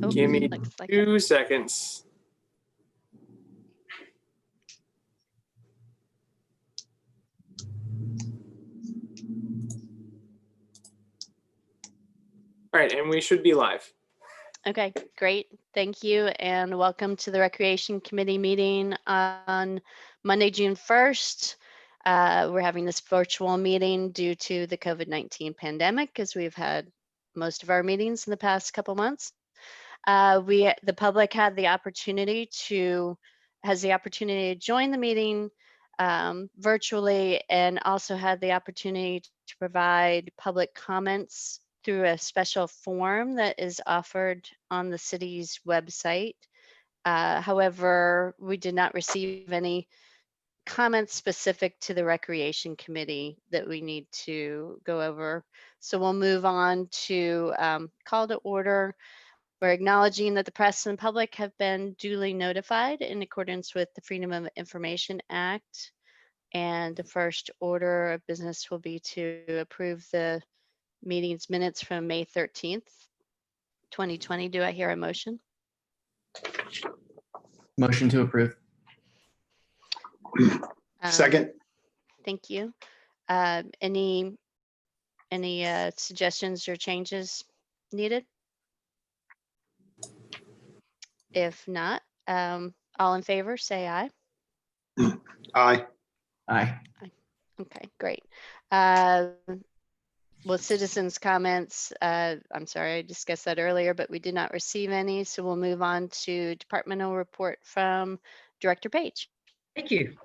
Oh, Give me looks like 2 seconds. All right, and we should be live. Okay, great. Thank you, and welcome to the Recreation Committee meeting on Monday, June 1st. We're having this virtual meeting due to the COVID-19 pandemic, as we've had most of our meetings in the past couple months. The public has the opportunity to join the meeting virtually, and also had the opportunity to provide public comments through a special form that is offered on the city's website. However, we did not receive any comments specific to the Recreation Committee that we need to go over. So we'll move on to call to order. We're acknowledging that the press and public have been duly notified in accordance with the Freedom of Information Act. And the first order of business will be to approve the meeting's minutes from May 13th, 2020. Do I hear a motion? Motion to approve. Second. Thank you. Any suggestions or changes needed? If not, all in favor, say aye. Aye. Aye. Okay, great. Well, citizens' comments, I'm sorry, I discussed that earlier, but we did not receive any. So we'll move on to departmental report from Director Page. Thank you.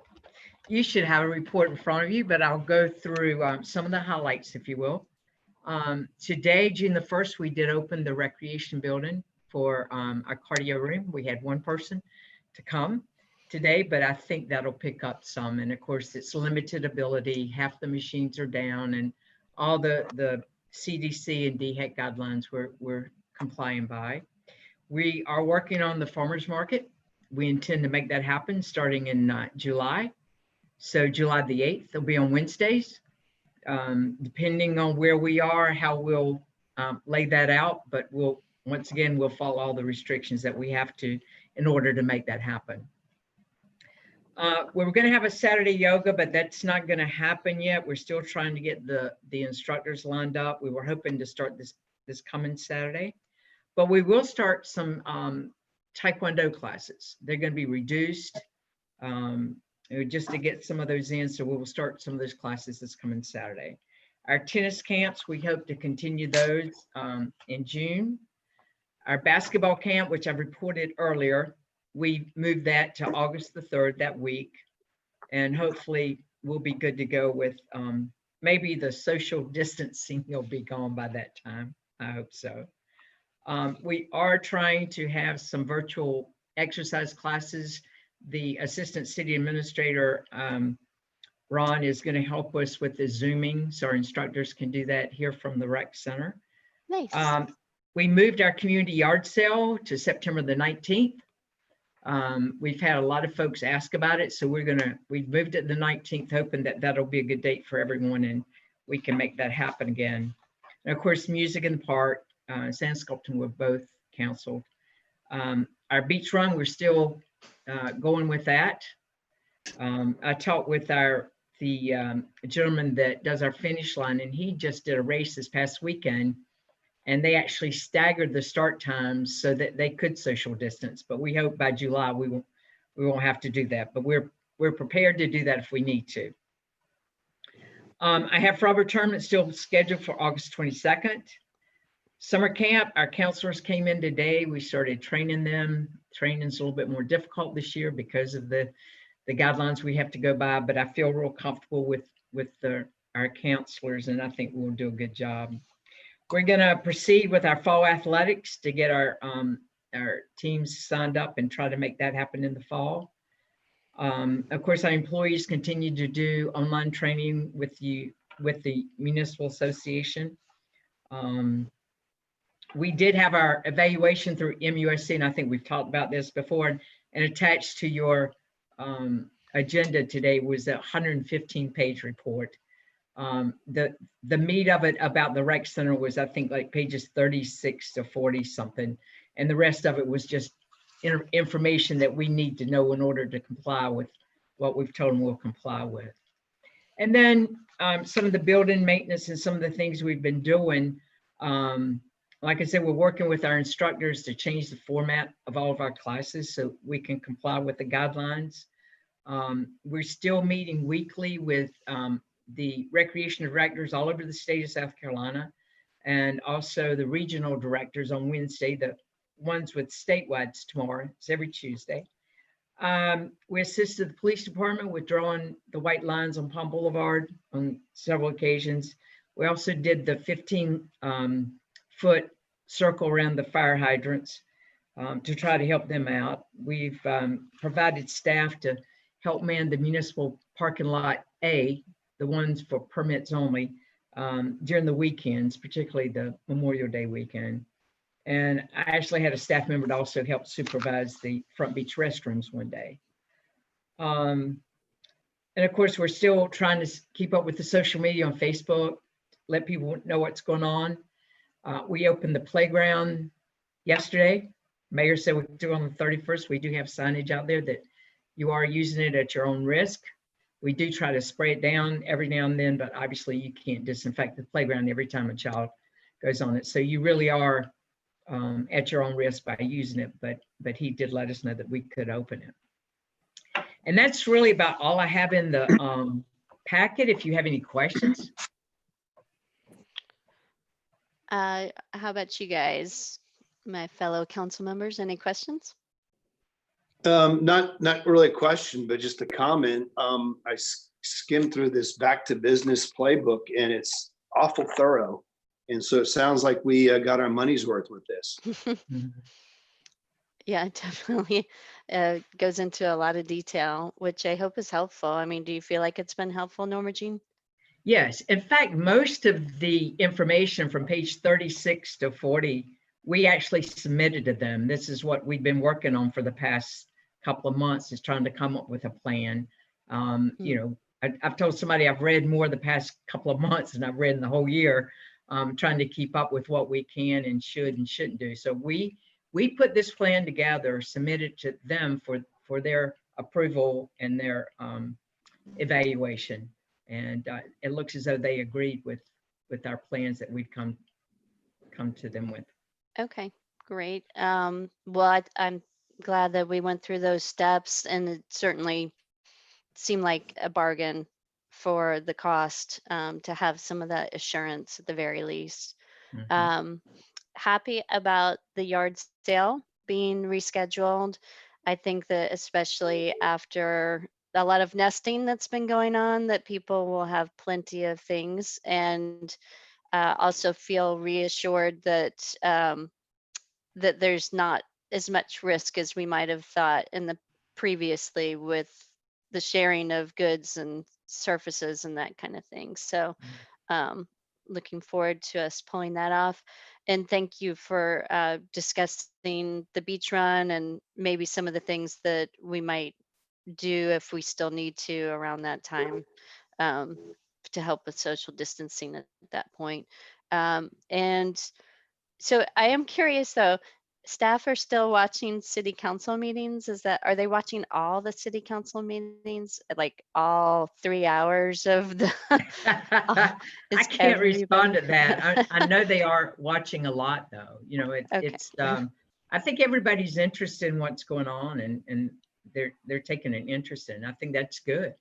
You should have a report in front of you, but I'll go through some of the highlights, if you will. Today, June the 1st, we did open the recreation building for our cardio room. We had one person to come today, but I think that'll pick up some. And of course, it's limited ability. Half the machines are down, and all the CDC and DHEC guidelines we're complying by. We are working on the farmers market. We intend to make that happen starting in July. So July the 8th, it'll be on Wednesdays. Depending on where we are, how we'll lay that out, but once again, we'll follow all the restrictions that we have to in order to make that happen. We're going to have a Saturday yoga, but that's not going to happen yet. We're still trying to get the instructors lined up. We were hoping to start this coming Saturday, but we will start some Taekwondo classes. They're going to be reduced just to get some of those in. So we will start some of those classes this coming Saturday. Our tennis camps, we hope to continue those in June. Our basketball camp, which I reported earlier, we moved that to August the 3rd that week, and hopefully we'll be good to go with maybe the social distancing will be gone by that time. I hope so. We are trying to have some virtual exercise classes. The assistant city administrator, Ron, is going to help us with the Zooming, so our instructors can do that here from the rec center. Nice. We moved our community yard sale to September the 19th. We've had a lot of folks ask about it, so we've moved it the 19th, hoping that that'll be a good date for everyone and we can make that happen again. And of course, music in the park, sand sculpting were both canceled. Our beach run, we're still going with that. I talked with the gentleman that does our finish line, and he just did a race this past weekend, and they actually staggered the start times so that they could social distance. But we hope by July we won't have to do that. But we're prepared to do that if we need to. I have rubber tournament still scheduled for August 22nd. Summer camp, our counselors came in today. We started training them. Training's a little bit more difficult this year because of the guidelines we have to go by, but I feel real comfortable with our counselors, and I think we'll do a good job. We're gonna proceed with our fall athletics to get our teams signed up and try to make that happen in the fall. Of course, our employees continue to do online training with the Municipal Association. We did have our evaluation through MUSC, and I think we've talked about this before, and attached to your agenda today was a 115-page report. The meat of it about the rec center was, I think, like pages 36 to 40 something. And the rest of it was just information that we need to know in order to comply with what we've told them we'll comply with. And then some of the building maintenance and some of the things we've been doing. Like I said, we're working with our instructors to change the format of all of our classes so we can comply with the guidelines. We're still meeting weekly with the recreation directors all over the state of South Carolina, and also the regional directors on Wednesday. The ones with statewide tomorrow. It's every Tuesday. We assisted the police department with drawing the white lines on Palm Boulevard on several occasions. We also did the 15-foot circle around the fire hydrants to try to help them out. We've provided staff to help man the municipal parking lot A, the ones for permits only, during the weekends, particularly the Memorial Day weekend. And I actually had a staff member to also help supervise the Front Beach restrooms one day. And of course, we're still trying to keep up with the social media on Facebook, let people know what's going on. We opened the playground yesterday. Mayor said we could do it on the 31st. We do have signage out there that you are using it at your own risk. We do try to spray it down every now and then, but obviously you can't disinfect the playground every time a child goes on it. So you really are at your own risk by using it, but he did let us know that we could open it. And that's really about all I have in the packet. If you have any questions. How about you guys, my fellow council members? Any questions? Not really a question, but just a comment. I skimmed through this back to business playbook and it's awful thorough. And so it sounds like we got our money's worth with this. Yeah, it definitely goes into a lot of detail, which I hope is helpful. I mean, do you feel like it's been helpful, Norma Jean? Yes, in fact, most of the information from page 36 to 40, we actually submitted to them. This is what we've been working on for the past couple of months, is trying to come up with a plan. You know, I've told somebody I've read more the past couple of months than I've read in the whole year, trying to keep up with what we can and should and shouldn't do. So we put this plan together, submitted to them for their approval and their evaluation. And it looks as though they agreed with our plans that we've come to them with. Okay, great. Well, I'm glad that we went through those steps, and it certainly seemed like a bargain for the cost to have some of that assurance at the very least. Happy about the yard sale being rescheduled. I think that especially after a lot of nesting that's been going on, that people will have plenty of things, and also feel reassured that that there's not as much risk as we might have thought in the previously with the sharing of goods and surfaces and that kind of thing. So looking forward to us pulling that off. And thank you for discussing the beach run and maybe some of the things that we might do if we still need to around that time to help with social distancing at that point. And so I am curious though, staff are still watching city council meetings. Are they watching all the city council meetings, like all 3 hours of the? I can't respond to that. I know they are watching a lot though. You know, it's I think everybody's interested in what's going on, and they're taking an interest in it. I think that's good.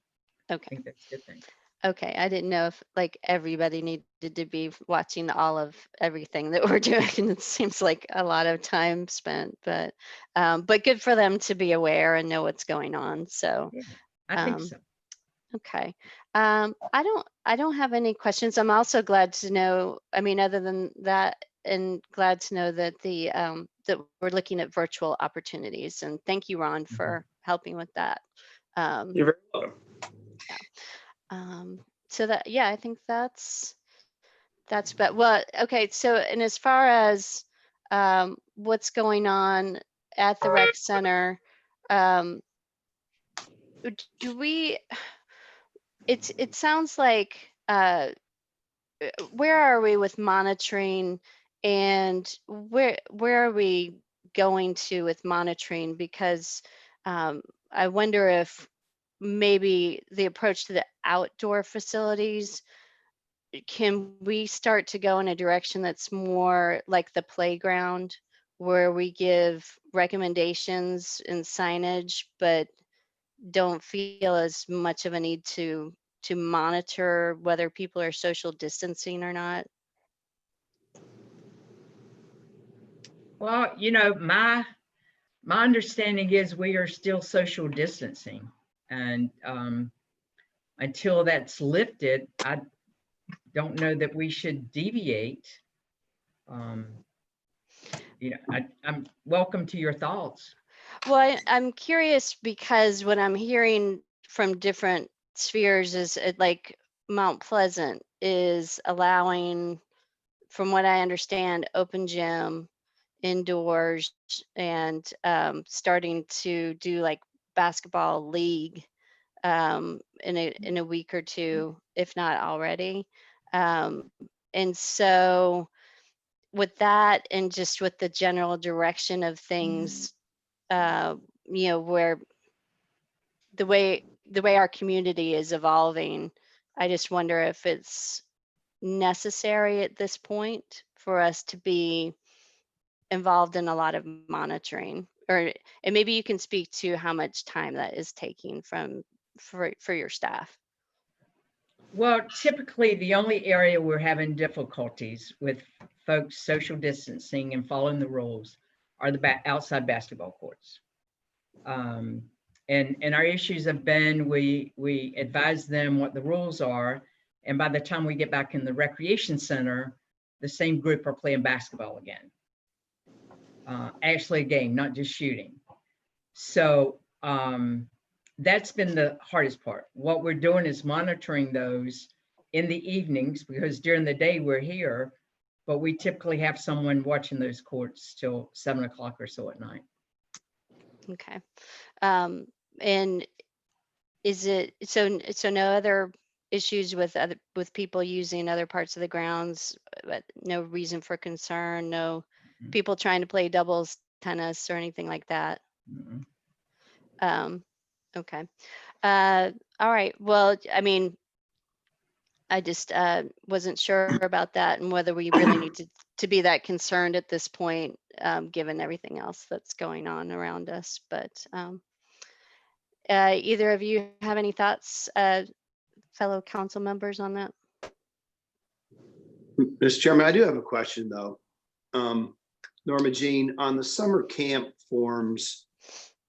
Okay. I think that's a good thing. Okay, I didn't know if like everybody needed to be watching all of everything that we're doing. And it seems like a lot of time spent, but good for them to be aware and know what's going on. So yeah, I think so. Okay. I don't have any questions. I'm also glad to know, I mean, other than that, and glad to know that the that we're looking at virtual opportunities. And thank you, Ron, for helping with that. You're very welcome. So that, yeah, I think that's but well, okay. So, and as far as what's going on at the rec center, do we, it sounds like, where are we with monitoring, and where are we going to with monitoring, because I wonder if maybe the approach to the outdoor facilities, can we start to go in a direction that's more like the playground, where we give recommendations and signage, but don't feel as much of a need to monitor whether people are social distancing or not? Well, you know, my understanding is we are still social distancing, and until that's lifted, I don't know that we should deviate. Um, you know, I'm welcome to your thoughts. Well, I'm curious because what I'm hearing from different spheres is like Mount Pleasant is allowing, from what I understand, open gym indoors, and starting to do like basketball league in a week or two, if not already. Um, and so with that, and just with the general direction of things, where the way our community is evolving, I just wonder if it's necessary at this point for us to be involved in a lot of monitoring, and maybe you can speak to how much time that is taking for your staff. Well, typically the only area we're having difficulties with folks social distancing and following the rules are the outside basketball courts. And our issues have been, we advise them what the rules are, and by the time we get back in the recreation center, the same group are playing basketball again. Actually a game, not just shooting. So that's been the hardest part. What we're doing is monitoring those in the evenings, because during the day we're here, but we typically have someone watching those courts till 7 o'clock or so at night. Okay. And is it so no other issues with people using other parts of the grounds, but no reason for concern, no Mhm. people trying to play doubles tennis or anything like that? Mhm. Okay. All right. Well, I mean, I just wasn't sure about that, and whether we really need to be that concerned at this point, given everything else that's going on around us. But either of you have any thoughts, fellow council members, on that? Mr. Chairman, I do have a question though. Norma Jean, on the summer camp forms,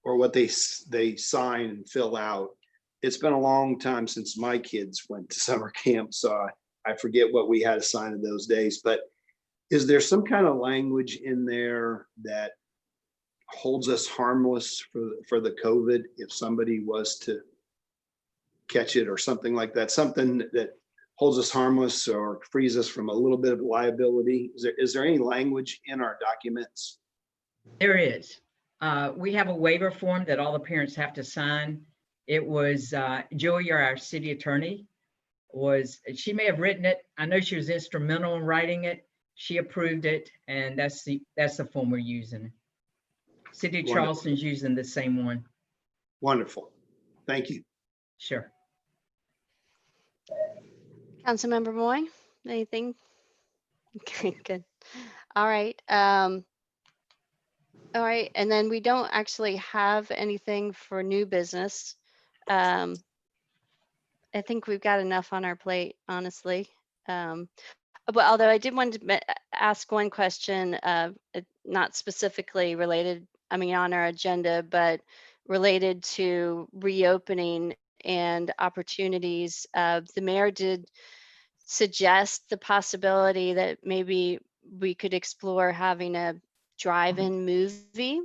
or what they sign and fill out, it's been a long time since my kids went to summer camp, so I forget what we had to sign in those days, but is there some kind of language in there that holds us harmless for the COVID if somebody was to catch it or something like that, something that holds us harmless or frees us from a little bit of liability? Is there any language in our documents? There is. We have a waiver form that all the parents have to sign. It was Joey, our city attorney, she may have written it. I know she was instrumental in writing it. She approved it, and that's the form we're using. City of Charleston's using the same one. Wonderful. Thank you. Sure. Councilmember Moy, anything? Okay, good. All right. All right, and then we don't actually have anything for new business. I think we've got enough on our plate, honestly. But although I did want to ask one question, not specifically related, I mean, on our agenda, but related to reopening and opportunities. The mayor did suggest the possibility that maybe we could explore having a drive-in movie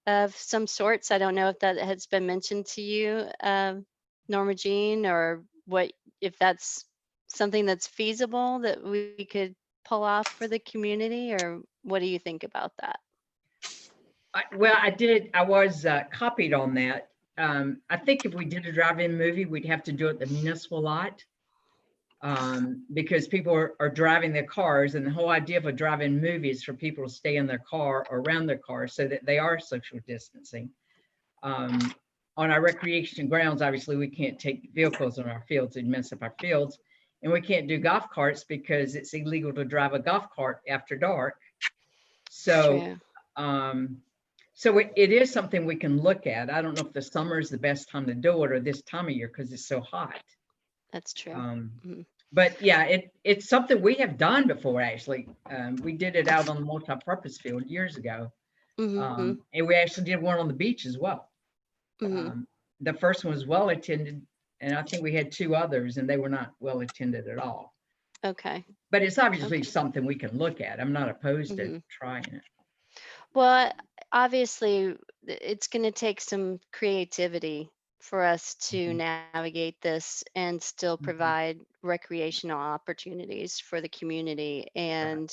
of some sorts. I don't know if that has been mentioned to you, Norma Jean, or what, if that's something that's feasible that we could pull off for the community, or what do you think about that? Well, I was copied on that. I think if we did a drive-in movie, we'd have to do it at the municipal lot. Because people are driving their cars, and the whole idea of a drive-in movie is for people to stay in their car or around their car so that they are social distancing. On our recreation grounds, obviously, we can't take vehicles on our fields and mess up our fields. And we can't do golf carts because it's illegal to drive a golf cart after dark. So, True. so it is something we can look at. I don't know if the summer is the best time to do it or this time of year because it's so hot. That's true. But yeah, it's something we have done before, actually. We did it out on the multi-purpose field years ago. And we actually did one on the beach as well. The first one was well attended, and I think we had 2 others, and they were not well attended at all. Okay. But it's obviously something we can look at. I'm not opposed to trying it. Well, obviously, it's going to take some creativity for us to navigate this and still provide recreational opportunities for the community. And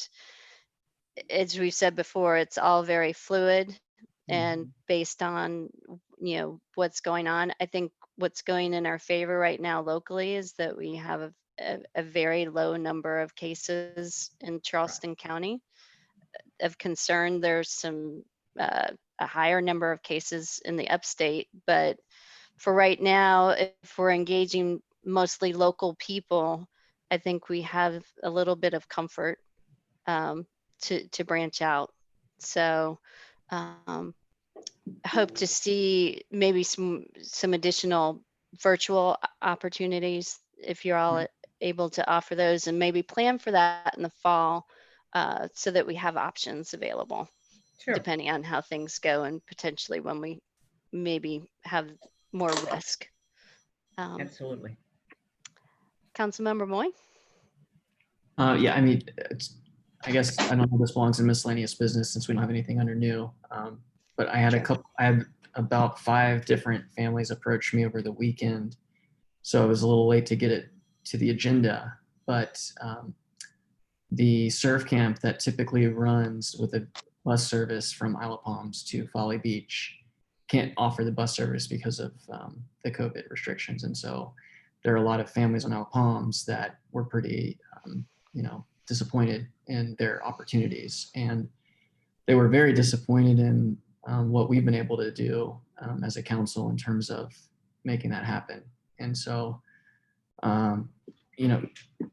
as we've said before, it's all very fluid and based on, what's going on. I think what's going in our favor right now locally is that we have a very low number of cases in Charleston County. Of concern, there's some a higher number of cases in the upstate, but for right now, if we're engaging mostly local people, I think we have a little bit of comfort to branch out. So hope to see maybe some additional virtual opportunities if you're all able to offer those, and maybe plan for that in the fall so that we have options available. Sure. Depending on how things go and potentially when we maybe have more risk. Absolutely. Councilmember Moy? Yeah, I mean, I guess I don't know if this belongs in miscellaneous business since we don't have anything under new. But I had I had about 5 different families approach me over the weekend. So I was a little late to get it to the agenda, but the surf camp that typically runs with a bus service from Isle of Palms to Folly Beach can't offer the bus service because of the COVID restrictions. And so there are a lot of families on Isle of Palms that were pretty, disappointed in their opportunities. And they were very disappointed in what we've been able to do as a council in terms of making that happen. And so,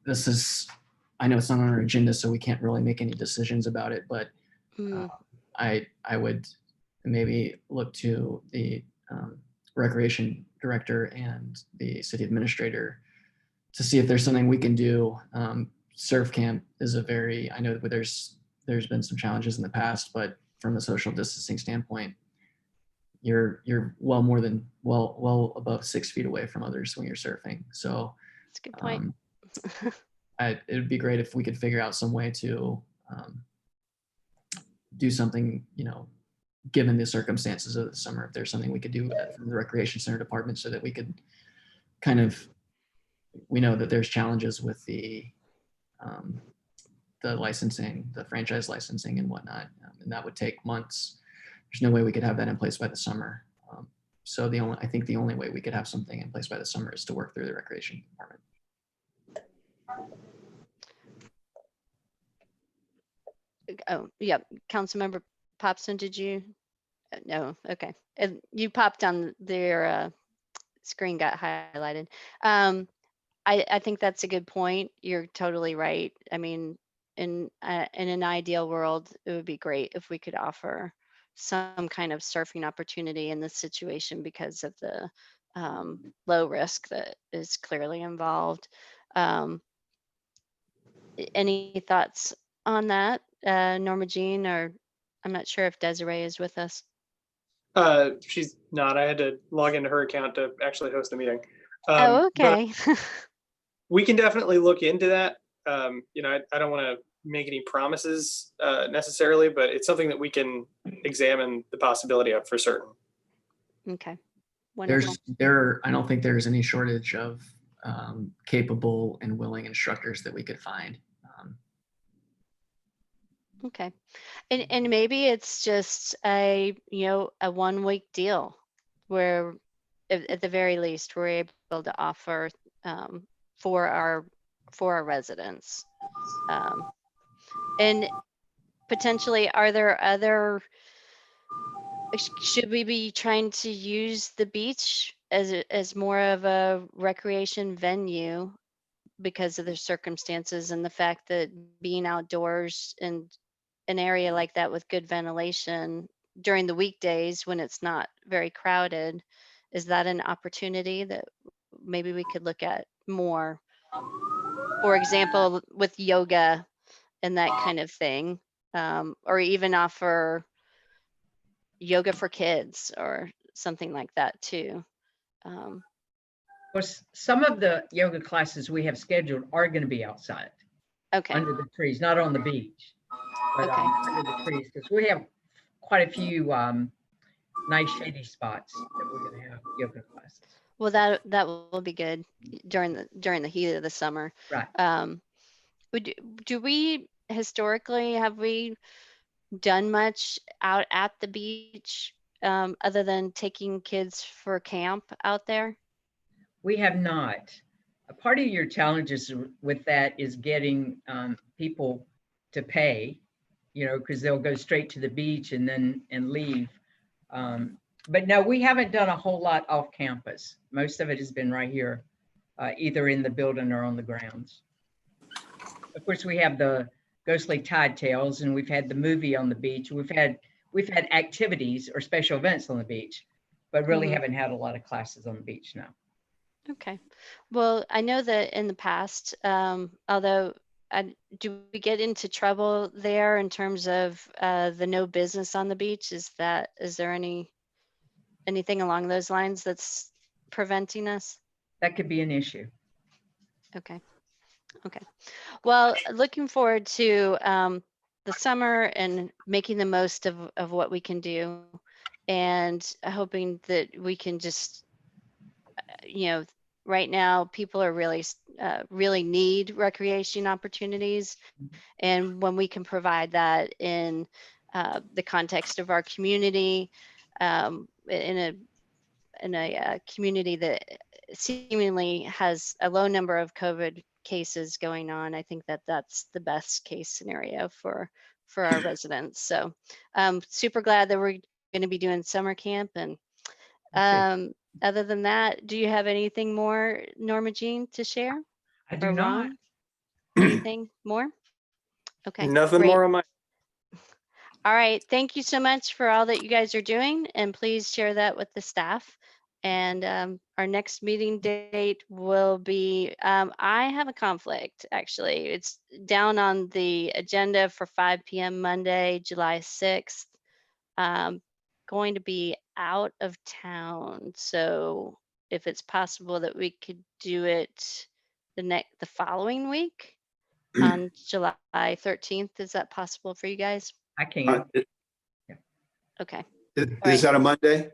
this is, I know it's not on our agenda, so we can't really make any decisions about it, but I would maybe look to the recreation director and the city administrator to see if there's something we can do. Surf camp is I know that there's been some challenges in the past, but from a social distancing standpoint, you're well above 6 feet away from others when you're surfing. So that's a good point. It would be great if we could figure out some way to do something, given the circumstances of the summer, if there's something we could do from the recreation center department so that we could we know that there's challenges with the licensing, the franchise licensing and whatnot, and that would take months. There's no way we could have that in place by the summer. So I think the only way we could have something in place by the summer is to work through the recreation department. Oh, yeah. Councilmember Popson, did you? No. Okay. And you popped on their screen, got highlighted. I think that's a good point. You're totally right. I mean, in an ideal world, it would be great if we could offer some kind of surfing opportunity in this situation because of the low risk that is clearly involved. Any thoughts on that, Norma Jean, or I'm not sure if Desiree is with us. She's not. I had to log into her account to actually host the meeting. Oh, okay. We can definitely look into that. I don't want to make any promises necessarily, but it's something that we can examine the possibility of for certain. Okay. Wonderful. I don't think there's any shortage of capable and willing instructors that we could find. Okay. And maybe it's just a 1 week deal where at the very least we're able to offer for our for our residents. And potentially, are there other, should we be trying to use the beach as more of a recreation venue because of the circumstances and the fact that being outdoors in an area like that with good ventilation during the weekdays when it's not very crowded, is that an opportunity that maybe we could look at more? For example, with yoga and that kind of thing, or even offer yoga for kids or something like that too. Well, some of the yoga classes we have scheduled are going to be outside Okay, under the trees, not on the beach, but Okay. under the trees, because we have quite a few nice shady spots that we're going to have yoga classes. well that will be good during the heat of the summer. Right. Do we historically, have we done much out at the beach other than taking kids for camp out there? We have not. A part of your challenges with that is getting people to pay, because they'll go straight to the beach and leave. But no, we haven't done a whole lot off campus. Most of it has been right here, either in the building or on the grounds. Of course, we have the Ghostly Tide Tales, and we've had the movie on the beach. We've had activities or special events on the beach, but really Mhm. haven't had a lot of classes on the beach now. Okay. Well, I know that in the past, although do we get into trouble there in terms of the no business on the beach? Is there anything along those lines that's preventing us? That could be an issue. Okay. Well, looking forward to the summer and making the most of what we can do, and hoping that we can just, right now people are really need recreation opportunities, and when we can provide that in the context of our community, in a community that seemingly has a low number of COVID cases going on, I think that that's the best case scenario for our residents. So super glad that we're going to be doing summer camp. And other than that, do you have anything more, Norma Jean, to share? I do Or not. Ron? Anything more? Okay, Nothing great. more on my. All right, thank you so much for all that you guys are doing, and please share that with the staff. And our next meeting date will be, I have a conflict, actually. It's down on the agenda for 5 p.m. Monday, July 6th. Going to be out of town. So if it's possible that we could do it the following week on July 13th, is that possible for you guys? I can. Okay. Is that a Monday?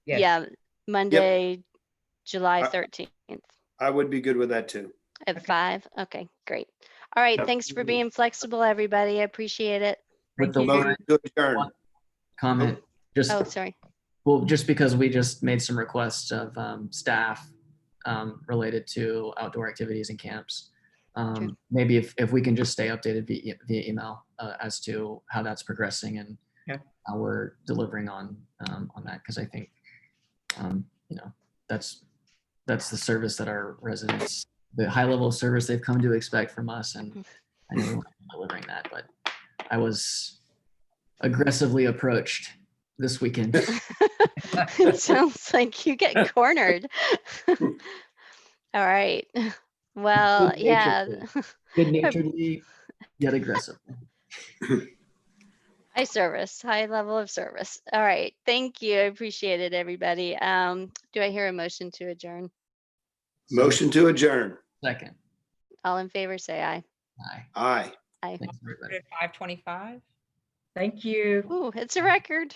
Yes. Yeah, Monday, July 13th I would be good with that too. at Okay. 5. Okay, great. All right, Yep. thanks for being flexible, everybody. I appreciate it. With the Thank you. one Motion to adjourn. comment, just Oh, sorry. well, just because we just made some requests of staff related to outdoor activities and camps. Sure. Maybe if we can just stay updated via email as to how that's progressing and Yeah. how we're delivering on that, because I think that's the service that our residents, the high level of service they've come to expect from us, and I know we want to be delivering that. But I was aggressively approached this weekend. It sounds like you get cornered. All right. Well, yeah. Good-naturedly, yet aggressively. High level of service. All right. Thank you. I appreciate it, everybody. Do I hear a motion to adjourn? Motion to adjourn. Second. All in favor, say aye. Aye. Aye. Aye. Thanks, everybody. At 5:25. Thank you. Ooh, it's a record.